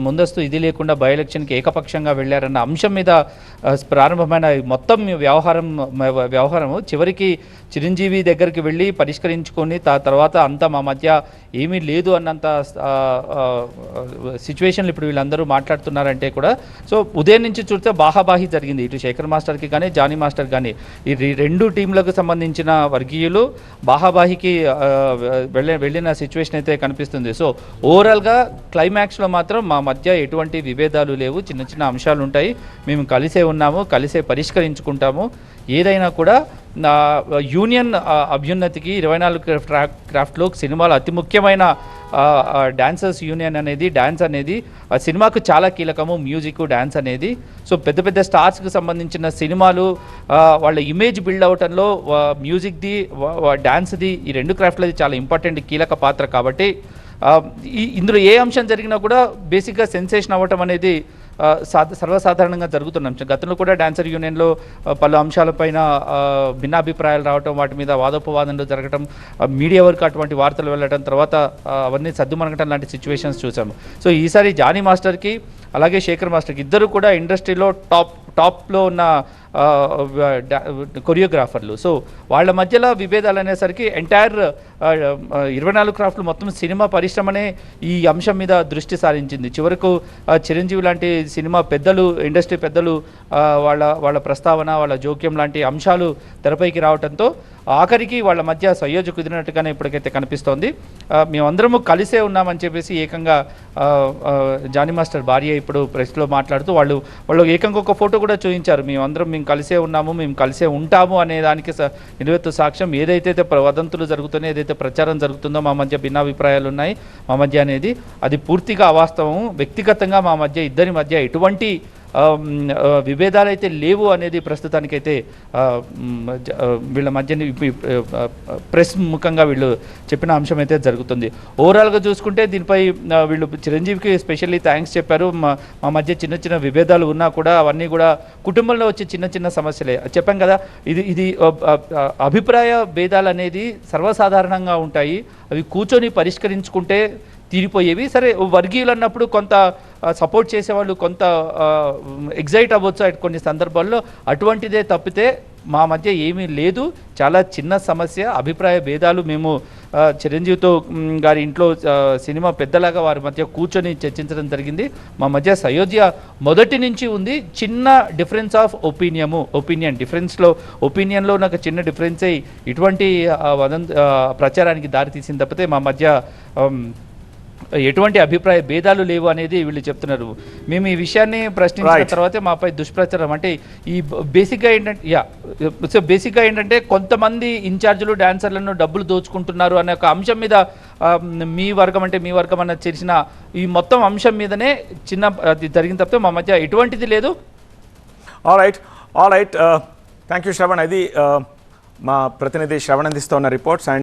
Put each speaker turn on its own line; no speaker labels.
ముందస్తు ఇది లేకుండా బై ఎలక్షన్కి ఏకపక్షంగా వెళ్ళారన్న అంశం మీద ప్రారంభమైన మొత్తం వ్యవహారం చివరికి చిరంజీవి దగ్గరికి వెళ్ళి పరిష్కరించుకొని తర్వాత అంతా మా మధ్య ఏమీ లేదు అన్నంత సిచ్యువేషన్లు ఇప్పుడు వీళ్ళందరూ మాట్లాడుతున్నారంటే కూడా సో ఉదయం నుంచి చూస్తే బాహాబాహి జరిగింది. ఇటు శేఖర్ మాస్టర్కి కానీ జానీ మాస్టర్ కానీ ఈ రెండు టీంలకు సంబంధించిన వర్గీయులు బాహాబాహికి వెళ్ళిన సిచ్యువేషన్ అయితే కనిపిస్తుంది. సో ఓవరాల్గా క్లైమాక్స్లో మాత్రం మా మధ్య ఎటువంటి విభేదాలు లేవు, చిన్న చిన్న అంశాలు ఉంటాయి, మేము కలిసే ఉన్నాము, కలిసే పరిష్కరించుకుంటాము. ఏదైనా కూడా యూనియన్ అభ్యున్నతికి 24 క్రాఫ్ట్లో సినిమాలో అతి ముఖ్యమైన డాన్సర్స్ యూనియన్ అనేది డాన్స్ అనేది సినిమాకు చాలా కీలకము, మ్యూజిక్ డాన్స్ అనేది. సో పెద్ద పెద్ద స్టార్స్కి సంబంధించిన సినిమాలు వాళ్ళ ఇమేజ్ బిల్డ్ అవటంలో మ్యూజిక్ది డాన్స్ది ఈ రెండు క్రాఫ్ట్లది చాలా ఇంపార్టెంట్ కీలక పాత్ర. కాబట్టి ఇందులో ఏ అంశం జరిగినా కూడా బేసిక్గా సెన్సేషన్ అవ్వటం అనేది సర్వసాధారణంగా జరుగుతున్న అంశం. గతంలో కూడా డాన్సర్ యూనియన్లో పలు అంశాలపైన భిన్నాభిప్రాయాలు రావటం, వాటి మీద వాదోపవాదనలు జరగటం, మీడియా వరకు అటువంటి వార్తలు వెళ్ళటం, తర్వాత అవన్నీ సర్దుమణగటం లాంటి సిచ్యువేషన్స్ చూసాము. సో ఈసారి జానీ మాస్టర్కి అలాగే శేఖర్ మాస్టర్కి ఇద్దరు కూడా ఇండస్ట్రీలో టాప్లో ఉన్న కొరియోగ్రాఫర్లు. సో వాళ్ళ మధ్యలో విభేదాలు అనేసరికి ఎంటైర్ 24 క్రాఫ్ట్లు మొత్తం సినిమా పరిశ్రమనే ఈ అంశం మీద దృష్టి సారించింది. చివరకు చిరంజీవి లాంటి సినిమా పెద్దలు, ఇండస్ట్రీ పెద్దలు వాళ్ళ ప్రస్తావన, వాళ్ళ జోక్యం లాంటి అంశాలు తెరపైకి రావడంతో ఆఖరికి వాళ్ళ మధ్య సయోధ్య కుదిరినట్టుగానే ఇప్పటికైతే కనిపిస్తోంది. మేమందరము కలిసే ఉన్నామని చెప్పేసి ఏకంగా జానీ మాస్టర్ భార్య ఇప్పుడు ప్రెస్లో మాట్లాడుతూ వాళ్ళు ఏకంగా ఒక ఫోటో కూడా చూపించారు. మేము కలిసే ఉన్నాము, మేము కలిసే ఉంటాము అనే దానికి నిలువెత్తు సాక్ష్యం. ఏదైతే వదంతులు జరుగుతున్నాయో, ఏదైతే ప్రచారం జరుగుతుందో మా మధ్య భిన్నాభిప్రాయాలు ఉన్నాయి మా మధ్య అనేది అది పూర్తిగా అవాస్తవం. వ్యక్తిగతంగా మా మధ్య ఇద్దరి మధ్య ఎటువంటి విభేదాలు అయితే లేవు అనేది ప్రస్తుతానికైతే వీళ్ళ మధ్య ప్రెస్ ముఖంగా వీళ్ళు చెప్పిన అంశం అయితే జరుగుతుంది. ఓవరాల్గా చూసుకుంటే దీనిపై వీళ్ళు చిరంజీవికి స్పెషల్లీ థ్యాంక్స్ చెప్పారు. మా మధ్య చిన్న చిన్న విభేదాలు ఉన్నా కూడా అవన్నీ కూడా కుటుంబంలో వచ్చే చిన్న చిన్న సమస్యలే. చెప్పాం కదా, ఇది అభిప్రాయ భేదాలు అనేది సర్వసాధారణంగా ఉంటాయి, అవి కూర్చొని పరిష్కరించుకుంటే తీరిపోయేవి. సరే, వర్గీయులు అన్నప్పుడు కొంత సపోర్ట్ చేసేవాళ్ళు కొంత ఎగ్జైట్ అవ్వచ్చు కొన్ని సందర్భాల్లో, అటువంటిదే తప్పితే మా మధ్య ఏమీ లేదు. చాలా చిన్న సమస్య, అభిప్రాయ భేదాలు. మేము చిరంజీవితో గారి ఇంట్లో సినిమా పెద్దలాగా వారి మధ్య కూర్చొని చర్చించడం జరిగింది. మా మధ్య సయోధ్య మొదటి నుంచి ఉంది. చిన్న డిఫరెన్స్ ఆఫ్ ఒపీనియన్ డిఫరెన్స్లో ఒపీనియన్లో నాకు చిన్న డిఫరెన్సే ఇటువంటి ప్రచారానికి దారి తీసింది తప్పితే మా మధ్య ఎటువంటి అభిప్రాయ భేదాలు లేవు అనేది వీళ్ళు చెప్తున్నారు. మేము ఈ విషయాన్ని ప్రశ్నించిన తర్వాతే మాపై దుష్ప్రచారం అంటే ఈ బేసిక్గా ఏంటంటే కొంతమంది ఇన్ఛార్జీలు డాన్సర్లను డబ్బులు దోచుకుంటున్నారు అనే ఒక అంశం మీద మీ వర్గం అన్న చేసిన ఈ మొత్తం అంశం మీదనే చిన్న జరిగిన తప్పితే మా మధ్య ఎటువంటిది లేదు.
All right thank you Shravan. అది మా ప్రతినిధి శ్రవణ్ అందిస్తున్న రిపోర్ట్స్.